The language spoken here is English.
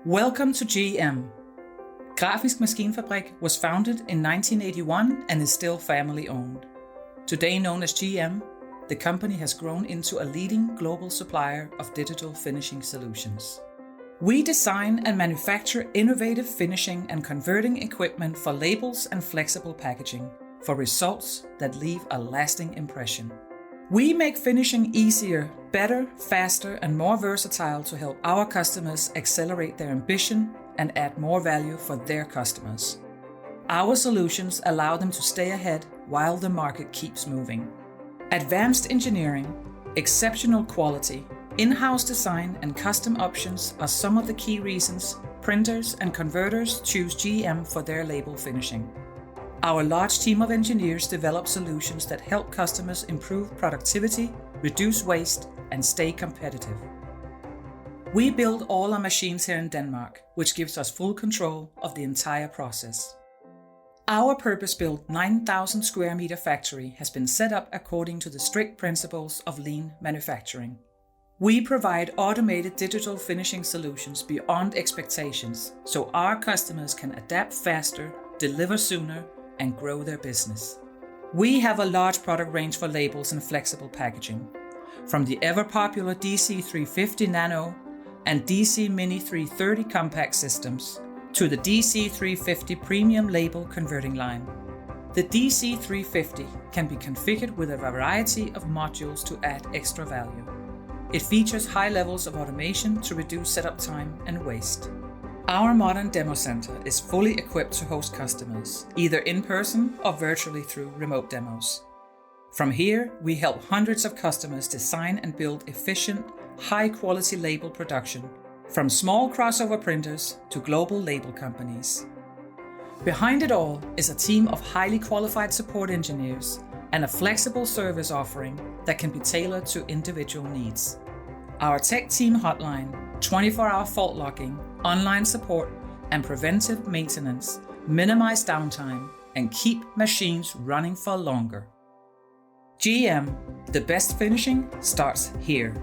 Welcome to GM. Grafisk Maskinfabrik was founded in 1981 and is still family owned. Today known as GM, the company has grown into a leading global supplier of digital finishing solutions. We design and manufacture innovative finishing and converting equipment for labels and flexible packaging for results that leave a lasting impression. We make finishing easier, better, faster, and more versatile to help our customers accelerate their ambition and add more value for their customers. Our solutions allow them to stay ahead while the market keeps moving. Advanced engineering, exceptional quality, in-house design, and custom options are some of the key reasons printers and converters choose GM for their label finishing. Our large team of engineers develop solutions that help customers improve productivity, reduce waste, and stay competitive. We build all our machines here in Denmark, which gives us full control of the entire process. Our purpose-built 9,000 square meter factory has been set up according to the strict principles of lean manufacturing. We provide automated digital finishing solutions beyond expectations, so our customers can adapt faster, deliver sooner, and grow their business. We have a large product range for labels and flexible packaging, from the ever-popular DC350 Nano and DC Mini 330 compact systems to the DC350 premium label converting line. The DC350 can be configured with a variety of modules to add extra value. It features high levels of automation to reduce setup time and waste. Our modern demo center is fully equipped to host customers, either in person or virtually through remote demos. From here, we help hundreds of customers design and build efficient, high-quality label production, from small crossover printers to global label companies. Behind it all is a team of highly qualified support engineers and a flexible service offering that can be tailored to individual needs. Our tech team hotline, 24-hour fault logging, online support, and preventive maintenance minimize downtime and keep machines running for longer. GM, the best finishing starts here.